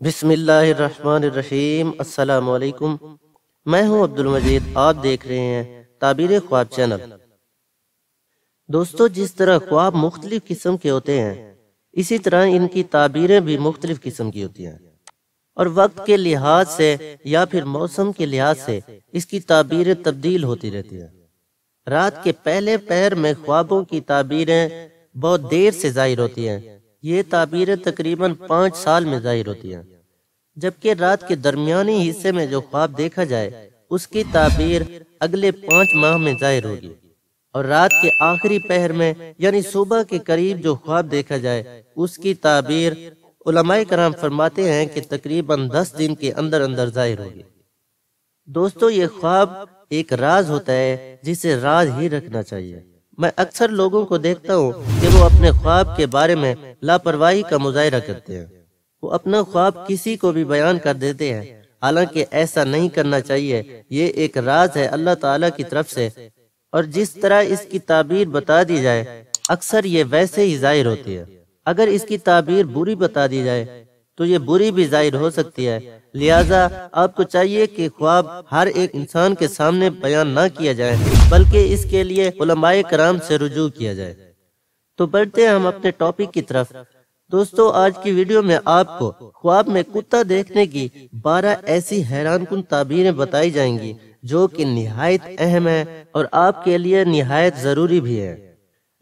बिस्मिल्लाहिर्रहमानिर्रहीम। अस्सलाम वालेकुम। मैं हूं अब्दुल मजीद। आप देख रहे हैं ताबीर-ए-ख्वाब चैनल। दोस्तों, जिस तरह ख्वाब मुख्तलिफ किस्म के होते हैं, इसी तरह इनकी ताबीरें भी मुख्तलिफ किस्म की होती हैं और वक्त के लिहाज से या फिर मौसम के लिहाज से इसकी ताबीरें तब्दील होती रहती हैं। रात के पहले पहर में ख्वाबों की ताबीरें बहुत देर से जाहिर होती हैं। ये ताबीरें तकरीबन 5 साल में जाहिर होती हैं, जबकि रात के दरमियानी हिस्से में जो ख्वाब देखा जाए उसकी ताबीर अगले 5 माह में जाहिर होगी, और रात के आखिरी पहर में यानी सुबह के करीब जो ख्वाब देखा जाए उसकी ताबीर उलमाए कराम फरमाते हैं कि तकरीबन 10 दिन के अंदर अंदर जाहिर होगी। दोस्तों, ये ख्वाब एक राज होता है जिसे राज ही रखना चाहिए। मैं अक्सर लोगों को देखता हूँ कि वो अपने ख्वाब के बारे में लापरवाही का मुजाहिरा करते हैं। वो अपना ख्वाब किसी को भी बयान कर देते हैं, हालांकि ऐसा नहीं करना चाहिए। ये एक राज है अल्लाह ताला की तरफ से, और जिस तरह इसकी ताबीर बता दी जाए अक्सर ये वैसे ही जाहिर होती है। अगर इसकी ताबीर बुरी बता दी जाए तो ये बुरी भी जाहिर हो सकती है। लिहाजा आपको चाहिए कि ख्वाब हर एक इंसान के सामने बयान ना किया जाए, बल्कि इसके लिए उलमाए कराम से रुजू किया जाए। तो बढ़ते हैं हम अपने टॉपिक की तरफ। दोस्तों, आज की वीडियो में आपको ख्वाब में कुत्ता देखने की 12 ऐसी हैरानकुन ताबीरें बताई जाएंगी जो कि निहायत अहम है और आपके लिए निहायत जरूरी भी है।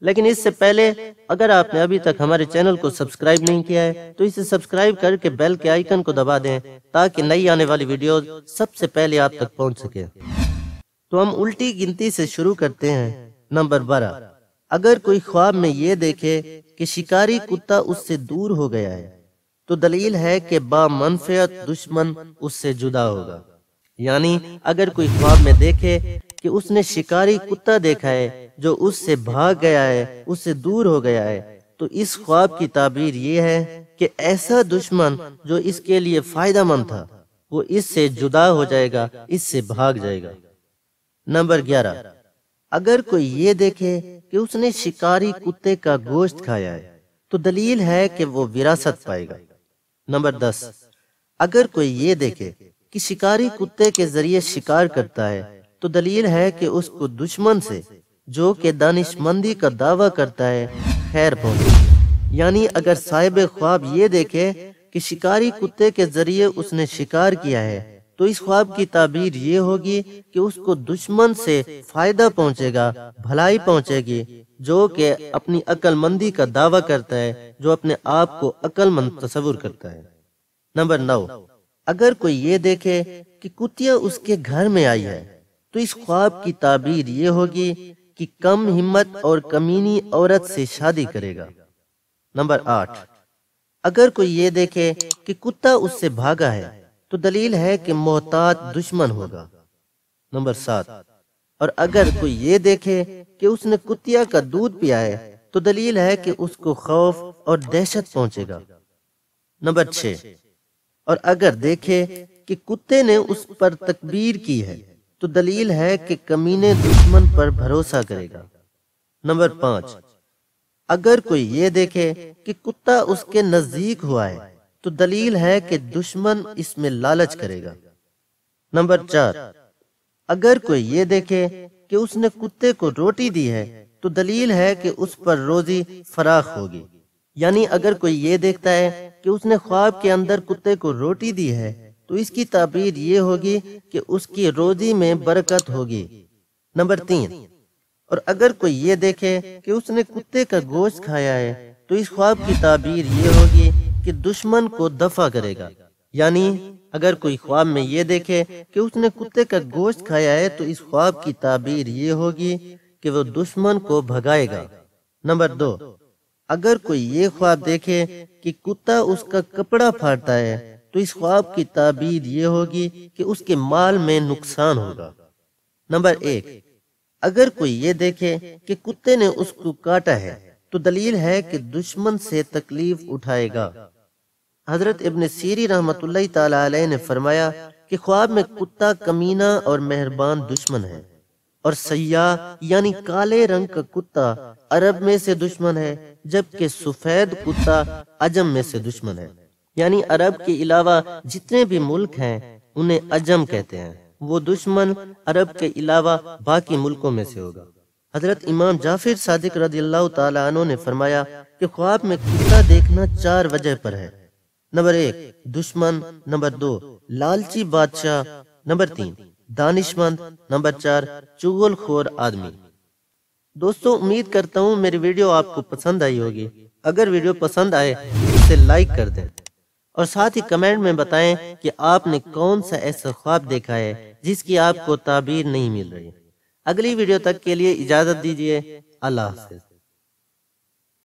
लेकिन इससे पहले अगर आपने अभी तक हमारे चैनल को सब्सक्राइब नहीं किया है तो इसे सब्सक्राइब करके बेल के आइकन को दबा दें, ताकि नई आने वाली वीडियो सबसे पहले आप तक पहुंच सके। तो हम उल्टी गिनती से शुरू करते हैं। नंबर 12। अगर कोई ख्वाब में ये देखे कि शिकारी कुत्ता उससे दूर हो गया है तो दलील है कि बामनफियत दुश्मन उससे जुदा होगा। यानी अगर कोई ख्वाब में देखे कि उसने शिकारी कुत्ता देखा है जो उससे भाग गया है, उससे दूर हो गया है, तो इस ख्वाब की ताबीर ये है कि ऐसा दुश्मन जो इसके लिए फायदेमंद था वो इससे जुदा हो जाएगा, इससे भाग जाएगा। नंबर 11। अगर कोई ये देखे कि उसने शिकारी कुत्ते का गोश्त खाया है तो दलील है कि वो विरासत पाएगा। नंबर 10। अगर कोई ये देखे कि शिकारी कुत्ते के जरिए शिकार करता है तो दलील है कि उसको दुश्मन से जो कि दानिशमंदी का दावा करता है खैर पहुंचे। यानी अगर साहिब ख्वाब ये देखे कि शिकारी कुत्ते के जरिए उसने शिकार किया है तो इस ख्वाब की ताबीर ये होगी कि उसको दुश्मन से फायदा पहुंचेगा, भलाई पहुंचेगी, जो कि अपनी अक्लमंदी का दावा करता है, जो अपने आप को अक्लमंद तस्वुर करता है। नंबर 9। अगर कोई ये देखे कि कुतिया उसके घर में आई है तो इस ख्वाब की ताबीर ये होगी कि कम हिम्मत और कमीनी औरत से शादी करेगा। नंबर 8। अगर कोई ये देखे कि कुत्ता उससे भागा है तो दलील है कि मोहतात दुश्मन होगा। नंबर 7। और अगर कोई ये देखे कि उसने कुतिया का दूध पिया है तो दलील है कि उसको खौफ और दहशत पहुंचेगा। नंबर 6। और अगर देखे कि कुत्ते ने उस पर तकबीर की है तो दलील है कि कमीने दुश्मन पर भरोसा करेगा। नंबर 5। अगर कोई ये देखे कि कुत्ता उसके नजदीक हुआ है तो दलील है कि दुश्मन इसमें लालच करेगा। नंबर 4। अगर कोई ये देखे कि उसने कुत्ते को रोटी दी है तो दलील है कि उस पर रोजी फराख होगी। यानी अगर कोई ये देखता है कि उसने ख्वाब के अंदर कुत्ते को रोटी दी है तो इसकी ताबीर ये होगी कि उसकी रोजी में बरकत होगी। नंबर 3। और अगर कोई ये देखे कि उसने कुत्ते का गोश्त खाया है तो इस ख्वाब की ताबीर ये होगी कि दुश्मन को दफा करेगा। यानी अगर कोई ख्वाब में ये देखे कि उसने कुत्ते का गोश्त खाया है तो इस ख्वाब की ताबीर ये होगी कि वो दुश्मन को भगाएगा। नंबर 2। अगर कोई ये ख्वाब देखे कि कुत्ता उसका कपड़ा फाड़ता है तो इस ख्वाब की ताबीर ये होगी कि उसके माल में नुकसान होगा। नंबर 1। अगर कोई ये देखे कि कुत्ते ने उसको काटा है तो दलील है कि दुश्मन से तकलीफ उठाएगा। हजरत इब्न सीरी रहमतुल्लाह ताला अलैह ने फरमाया कि ख्वाब में कुत्ता कमीना और मेहरबान दुश्मन है, और सयाह यानी काले रंग का कुत्ता अरब में से दुश्मन है, जबकि सफेद कुत्ता अजम में से दुश्मन है। یعنی عرب کے علاوہ جتنے بھی ملک ہیں انہیں عجم کہتے ہیں، وہ دشمن عرب کے علاوہ باقی ملکوں میں سے ہوگا۔ حضرت امام جعفر صادق رضی اللہ تعالی عنہ نے فرمایا کہ خواب میں کتا دیکھنا 4 وجہ پر ہے۔ نمبر 1 دشمن، نمبر 2 لالچی بادشاہ، نمبر 3 دانشمند، نمبر 4 چغل خور آدمی۔ دوستو امید کرتا ہوں میری ویڈیو آپ کو پسند آئی ہوگی۔ اگر ویڈیو پسند آئے تو اسے لائک کر دیں اور ساتھ ہی کمنٹ میں بتائیں کہ آپ نے کون سا ایسا خواب دیکھا ہے جس کی آپ کو تعبیر نہیں مل رہی۔ اگلی ویڈیو تک کے لیے اجازت دیجیے۔ اللہ حافظ۔